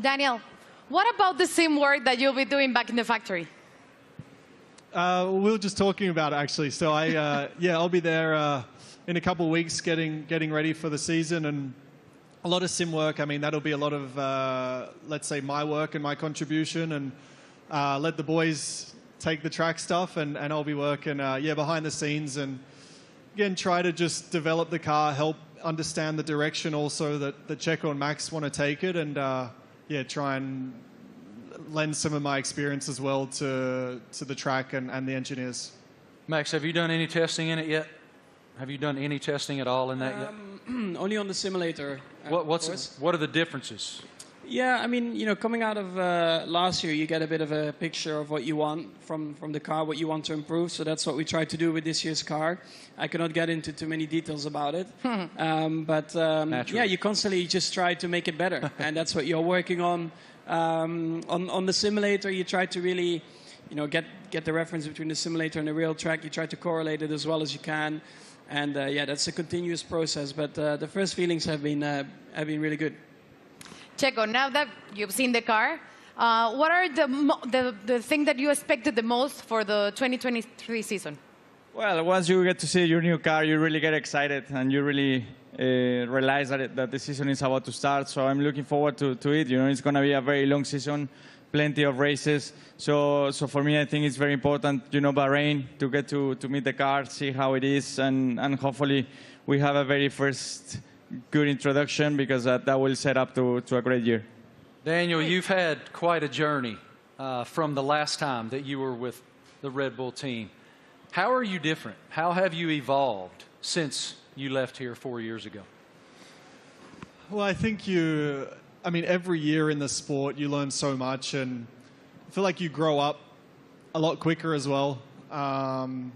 Daniel, what about the sim work that you'll be doing back in the factory? We were just talking about it, actually. So I'll be there in a couple of weeks getting ready for the season, and a lot of sim work. I mean, that'll be a lot of, let's say, my work and my contribution, and let the boys take the track stuff, and I'll be working, behind the scenes, and again, try to just develop the car, help understand the direction also that Checo and Max want to take it, and try and lend some of my experience as well to the track and the engineers. Max, have you done any testing in it yet? Have you done any testing at all in that yet? Only on the simulator. What are the differences? Yeah, I mean, coming out of last year, you get a bit of a picture of what you want from the car, what you want to improve. So that's what we tried to do with this year's car. I cannot get into too many details about it. You constantly just try to make it better. And that's what you're working on. On the simulator, you try to really, get the reference between the simulator and the real track. You try to correlate it as well as you can. And that's a continuous process. But the first feelings have been really good. Checo, now that you've seen the car, what are the thing that you expected the most for the 2023 season? Well, once you get to see your new car, you really get excited, and you really realize that the season is about to start. So I'm looking forward to it. It's going to be a very long season, plenty of races. So for me, I think it's very important, Bahrain, to get to meet the car, see how it is, and hopefully we have a very first good introduction, because that will set up to a great year. Daniel, you've had quite a journey from the last time that you were with the Red Bull team. How are you different? How have you evolved since you left here 4 years ago? Well, I think every year in the sport you learn so much, and I feel like you grow up a lot quicker as well. I'm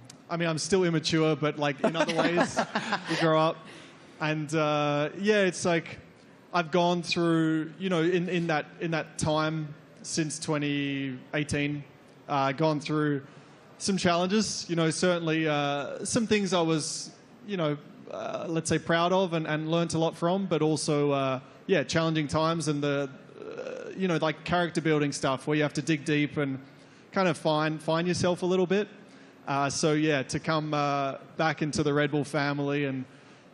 still immature, but in other ways you grow up. And it's like I've gone through, in that time since 2018, gone through some challenges. Certainly some things I was, let's say proud of and learnt a lot from, but also challenging times, and the character building stuff where you have to dig deep and kind of find yourself a little bit. To come back into the Red Bull family and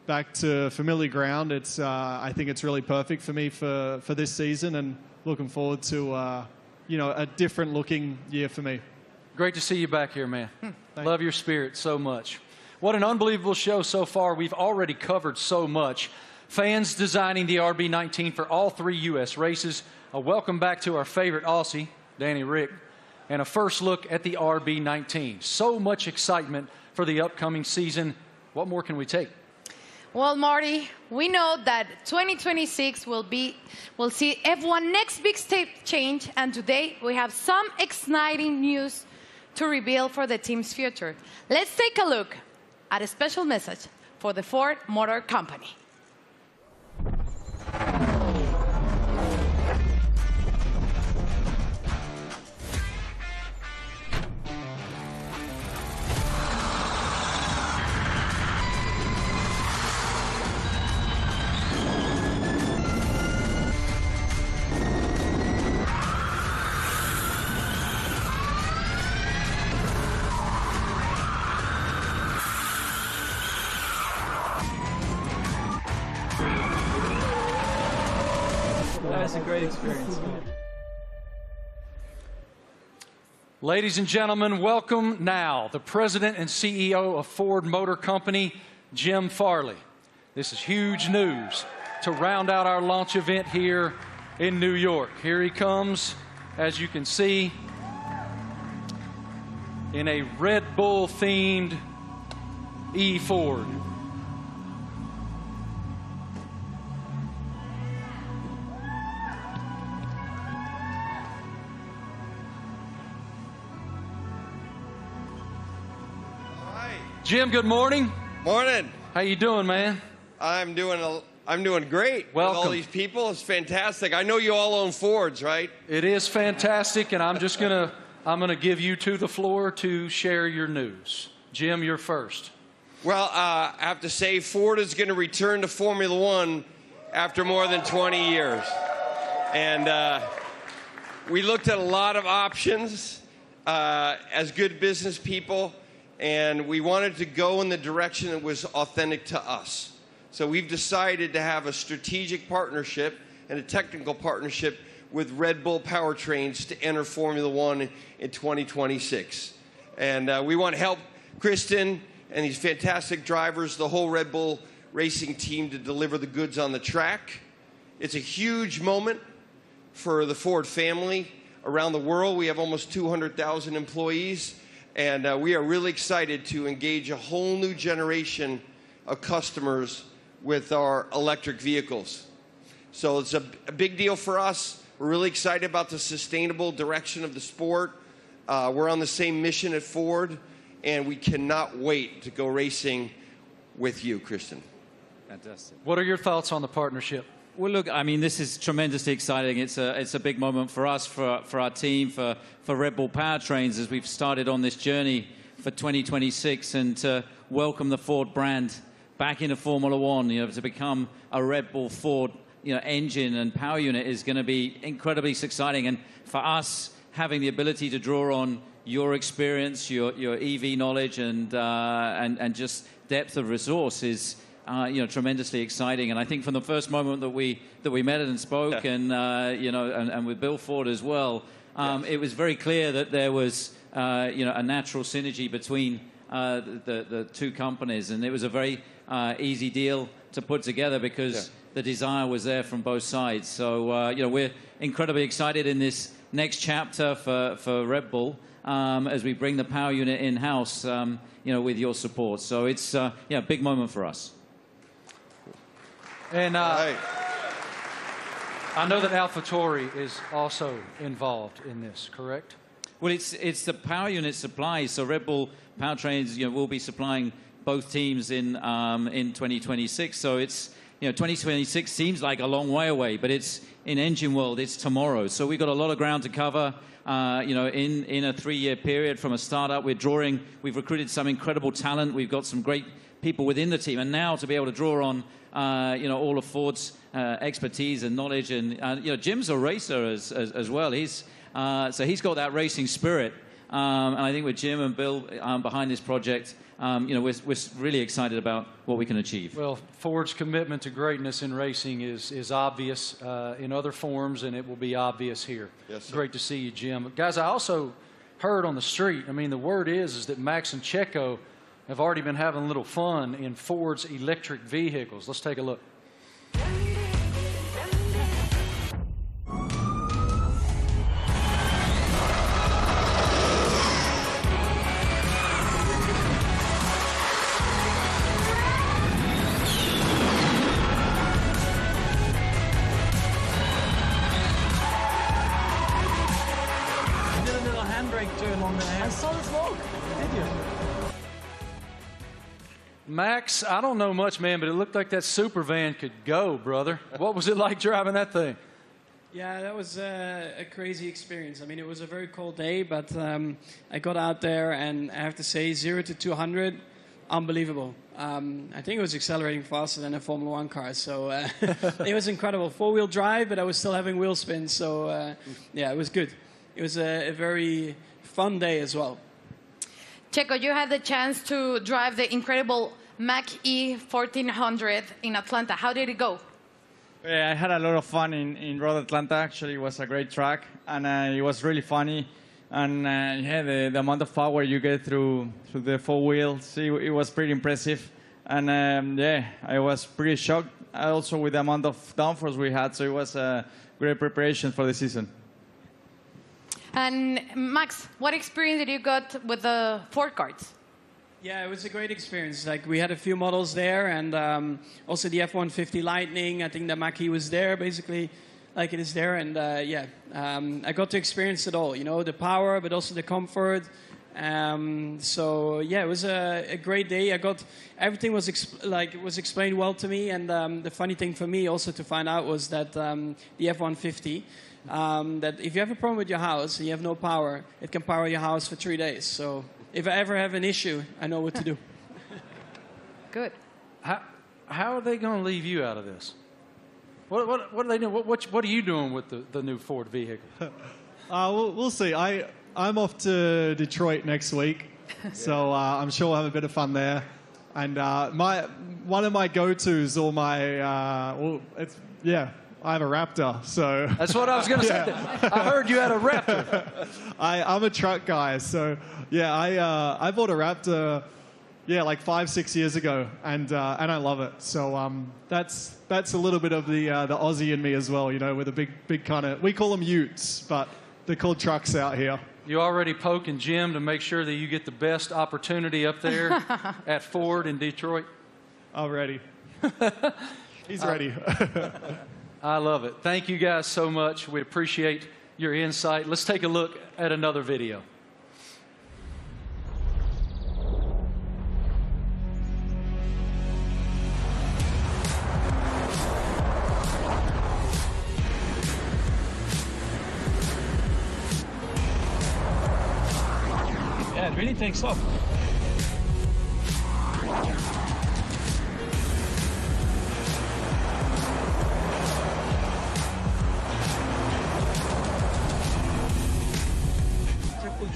back to familiar ground, I think it's really perfect for me for this season, and looking forward to a different looking year for me. Great to see you back here, man. Love your spirit so much. What an unbelievable show so far. We've already covered so much. Fans designing the RB19 for all 3 U.S. races. A welcome back to our favorite Aussie, Danny Rick, and a first look at the RB19. So much excitement for the upcoming season. What more can we take? Well, Marty, we know that 2026 will see F1 next big step change, and today we have some exciting news to reveal for the team's future. Let's take a look at a special message for the Ford Motor Company. That was a great experience. Ladies and gentlemen, welcome now the President and CEO of Ford Motor Company, Jim Farley. This is huge news to round out our launch event here in New York. Here he comes, as you can see, in a Red Bull-themed E-Ford. Jim, good morning. Morning. How you doing, man? I'm doing great. Welcome. With all these people, it's fantastic. I know you all own Fords, right? It is fantastic, and I'm gonna give you the floor to share your news. Jim, you're first. Well, I have to say Ford is going to return to Formula One after more than 20 years. And we looked at a lot of options as good business people, and we wanted to go in the direction that was authentic to us. So we've decided to have a strategic partnership and a technical partnership with Red Bull Powertrains to enter Formula One in 2026. And we want to help Kristen and these fantastic drivers, the whole Red Bull Racing team, to deliver the goods on the track. It's a huge moment for the Ford family around the world. We have almost 200,000 employees. And we are really excited to engage a whole new generation of customers with our electric vehicles. So it's a big deal for us. We're really excited about the sustainable direction of the sport. We're on the same mission at Ford, and we cannot wait to go racing with you, Kristen. Fantastic. What are your thoughts on the partnership? Well, look, I mean, this is tremendously exciting. It's a big moment for us, for our team, for Red Bull Powertrains as we've started on this journey for 2026 and to welcome the Ford brand back into Formula One. You know, to become a Red Bull Ford, engine and power unit is going to be incredibly exciting. And for us, having the ability to draw on your experience, your EV knowledge, and just depth of resource is tremendously exciting. And I think from the first moment that we met and spoke, and with Bill Ford as well, it was very clear that there was a natural synergy between the two companies, and it was a very easy deal to put together because the desire was there from both sides. So we're incredibly excited in this next chapter for Red Bull as we bring the power unit in-house, with your support. So it's a big moment for us. And I know that AlphaTauri is also involved in this, correct? Well, it's the power unit supply. So Red Bull Powertrains, will be supplying both teams in 2026. So it's 2026 seems like a long way away, but it's in engine world. It's tomorrow. So we've got a lot of ground to cover. In a 3-year period from a startup, we've recruited some incredible talent. We've got some great people within the team, and now to be able to draw on all of Ford's expertise and knowledge, and Jim's a racer as well. He's got that racing spirit, and I think with Jim and Bill behind this project, we're really excited about what we can achieve. Well, Ford's commitment to greatness in racing is obvious in other forms, and it will be obvious here. Yes, sir. Great to see you, Jim. Guys, I also heard on the street, the word is that Max and Checo have already been having a little fun in Ford's electric vehicles. Let's take a look. You did a little handbrake turn on the hand. I saw the smoke. Did you? Max, I don't know much, man, but it looked like that super van could go, brother. What was it like driving that thing? Yeah, that was a crazy experience. It was a very cold day, but I got out there, and I have to say, 0 to 200, unbelievable. I think it was accelerating faster than a Formula One car, so it was incredible. 4-wheel drive, but I was still having wheel spin, so it was good. It was a very fun day as well. Checo, you had the chance to drive the incredible Mach-E 1400 in Atlanta. How did it go? Yeah, I had a lot of fun in Road Atlanta. Actually, it was a great track, and it was really funny. And yeah, the amount of power you get through the four wheels, it was pretty impressive. And yeah, I was pretty shocked also with the amount of downforce we had. So it was a great preparation for the season. And Max, what experience did you got with the Ford carts? Yeah, it was a great experience. Like, we had a few models there, and also the F-150 Lightning. I think the Mach-E was there, basically, like it is there. And yeah, I got to experience it all. You know, the power, but also the comfort. So yeah, it was a great day. Everything was was explained well to me. And the funny thing for me also to find out was that the F-150. That if you have a problem with your house and you have no power, it can power your house for 3 days. So if I ever have an issue, I know what to do. Good. How are they going to leave you out of this? What are they doing? What are you doing with the new Ford vehicle? We'll see. I'm off to Detroit next week, so I'm sure we'll have a bit of fun there. And one of my go-tos, or my I have a Raptor, so... That's what I was going to say. I heard you had a Raptor. I'm a truck guy, so yeah, I bought a Raptor, like 5-6 years ago, and I love it. So that's a little bit of the Aussie in me as well, you know, with a big kind of... We call them utes, but they're called trucks out here. You already poking Jim to make sure that you get the best opportunity up there at Ford in Detroit? Already. He's ready. I love it. Thank you guys so much. We appreciate your insight. Let's take a look at another video. Yeah, it really takes off.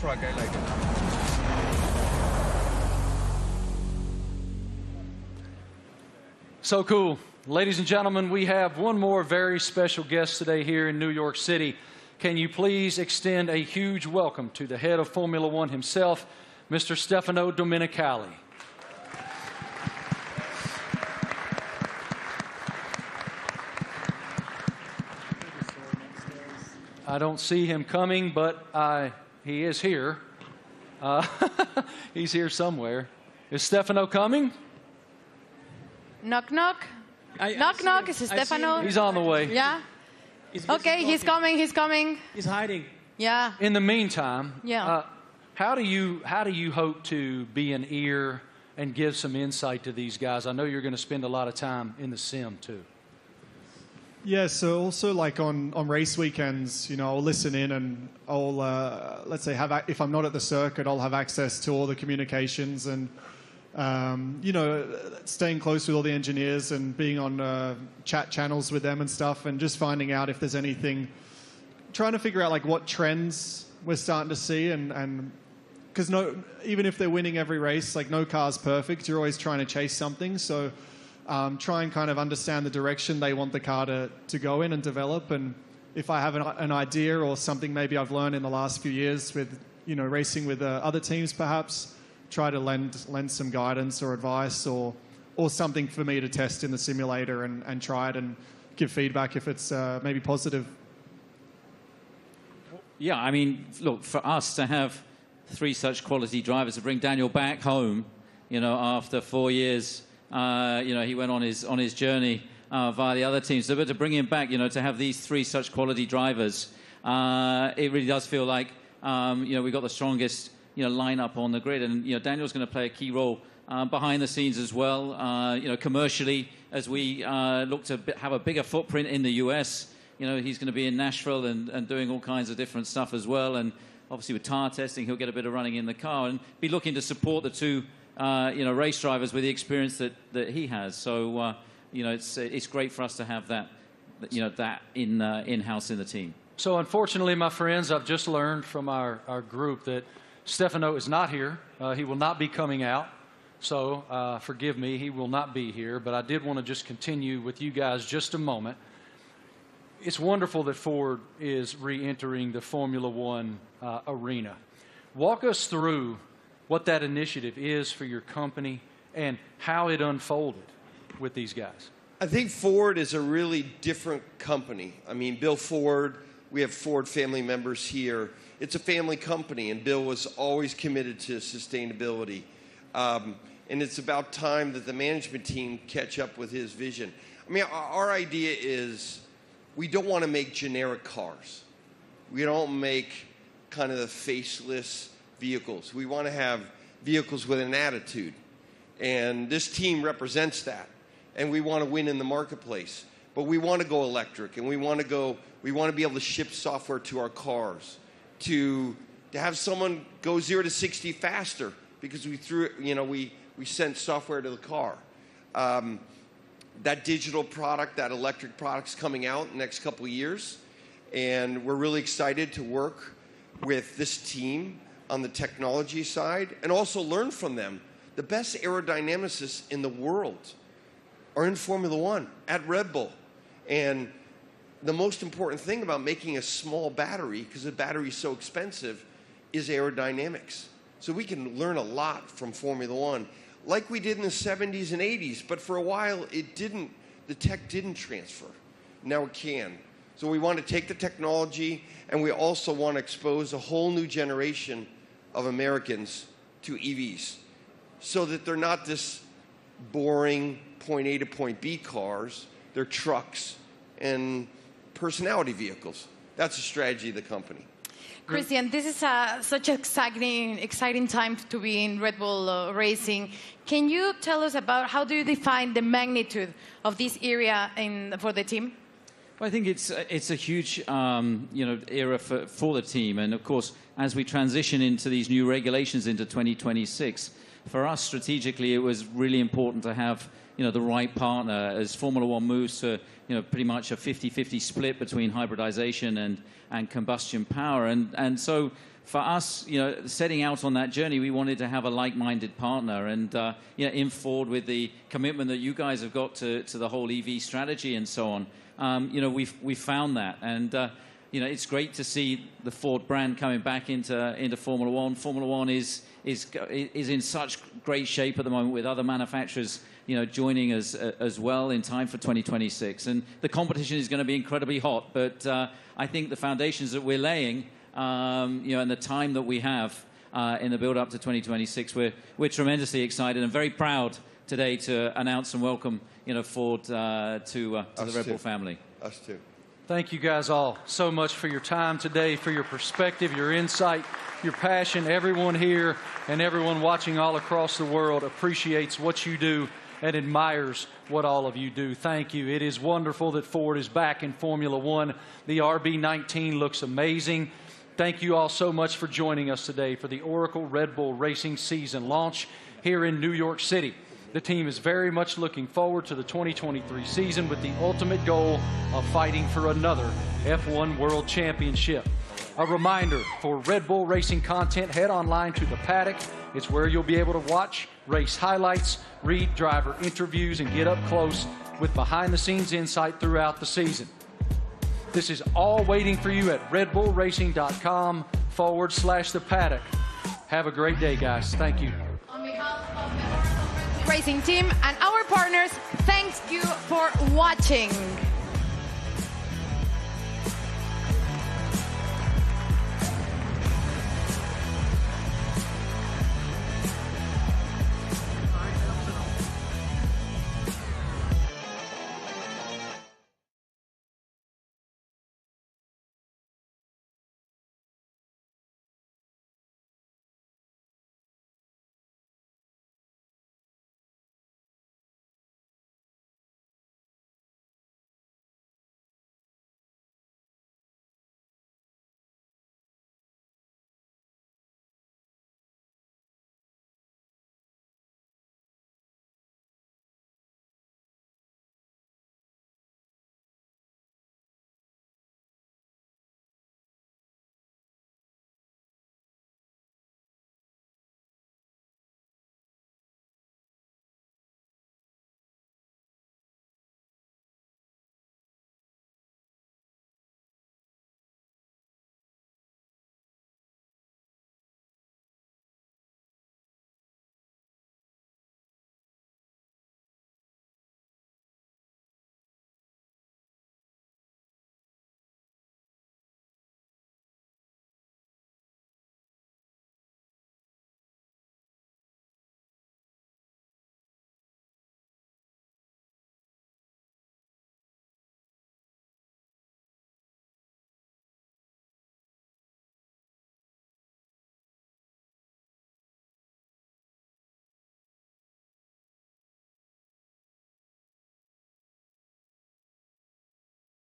Truck, I like it. So cool. Ladies and gentlemen, we have one more very special guest today here in New York City. Can you please extend a huge welcome to the head of Formula One himself, Mr. Stefano Domenicali. I don't see him coming, but he is here. He's here somewhere. Is Stefano coming? Knock, knock. Knock, knock. Is Stefano? He's on the way. Yeah? Okay, he's coming. He's coming. He's hiding. Yeah. In the meantime, yeah. How do you hope to be an ear and give some insight to these guys? I know you're going to spend a lot of time in the sim, too. Yeah, so also like on race weekends, you know, I'll listen in and I'll, let's say, if I'm not at the circuit, I'll have access to all the communications and, you know, staying close with all the engineers and being on chat channels with them and stuff and just finding out if there's anything, trying to figure out like what trends we're starting to see and because even if they're winning every race, like no car's perfect, you're always trying to chase something, so... try and kind of understand the direction they want the car to go in and develop. And if I have an idea or something maybe I've learned in the last few years with, you know, racing with other teams perhaps, try to lend some guidance or advice or something for me to test in the simulator and try it and give feedback if it's maybe positive. Yeah, I mean, look, for us to have 3 such quality drivers, to bring Daniel back home, you know, after 4 years... you know, he went on his journey via the other teams. So, but to bring him back, you know, to have these 3 such quality drivers, it really does feel like, you know, we've got the strongest, you know, lineup on the grid. And, you know, Daniel's going to play a key role behind the scenes as well, you know, commercially, as we look to have a bigger footprint in the US. You know, he's going to be in Nashville and doing all kinds of different stuff as well. And obviously with tire testing, he'll get a bit of running in the car and be looking to support the 2 you know, race drivers with the experience that he has. So, you know, it's great for us to have that, you know, that in-house in the team. So, unfortunately, my friends, I've just learned from our group that Stefano is not here. He will not be coming out. So, forgive me, he will not be here. But I did want to just continue with you guys just a moment. it's wonderful that Ford is re-entering the Formula One arena. Walk us through what that initiative is for your company and how it unfolded with these guys. I think Ford is a really different company. I mean, Bill Ford, we have Ford family members here. It's a family company, and Bill was always committed to sustainability. And it's about time that the management team catch up with his vision. I mean, our idea is we don't want to make generic cars. We don't make kind of the faceless vehicles. We want to have vehicles with an attitude. And this team represents that. And we want to win in the marketplace. But we want to go electric, and we want to be able to ship software to our cars, to have someone go 0 to 60 faster because we sent software to the car. That digital product, that electric product's coming out in the next couple of years, and we're really excited to work with this team on the technology side and also learn from them. The best aerodynamicists in the world are in Formula One at Red Bull. And the most important thing about making a small battery, because the battery is so expensive, is aerodynamics. So we can learn a lot from Formula One, like we did in the 70s and 80s, but for a while the tech didn't transfer. Now it can. So we want to take the technology, and we also want to expose a whole new generation of Americans to EVs so that they're not this boring point A to point B cars. They're trucks and personality vehicles. That's the strategy of the company. Christian, this is such an exciting time to be in Red Bull Racing. Can you tell us about how do you define the magnitude of this area for the team? Well, I think it's a huge era for the team, and of course, as we transition into these new regulations into 2026, for us strategically, it was really important to have the right partner as Formula One moves to pretty much a 50-50 split between hybridization and combustion power, and so for us, setting out on that journey, we wanted to have a like-minded partner, and in Ford with the commitment that you guys have got to the whole EV strategy and so on. We found that, and it's great to see the Ford brand coming back into Formula One. Formula One is in such great shape at the moment with other manufacturers, joining us as well in time for 2026. And the competition is going to be incredibly hot, but I think the foundations that we're laying, and the time that we have in the build-up to 2026, we're tremendously excited and very proud today to announce and welcome Ford to the Red Bull family. Us too. Thank you guys all so much for your time today, for your perspective, your insight, your passion. Everyone here and everyone watching all across the world appreciates what you do and admires what all of you do. Thank you. It is wonderful that Ford is back in Formula One. The RB19 looks amazing. Thank you all so much for joining us today for the Oracle Red Bull Racing season launch here in New York City. The team is very much looking forward to the 2023 season with the ultimate goal of fighting for another F1 World Championship. A reminder, for Red Bull Racing content, head online to The Paddock. It's where you'll be able to watch race highlights, read driver interviews, and get up close with behind-the-scenes insight throughout the season. This is all waiting for you at redbullracing.com/The Paddock. Have a great day, guys. Thank you. On behalf of the Racing team and our partners, thank you for watching.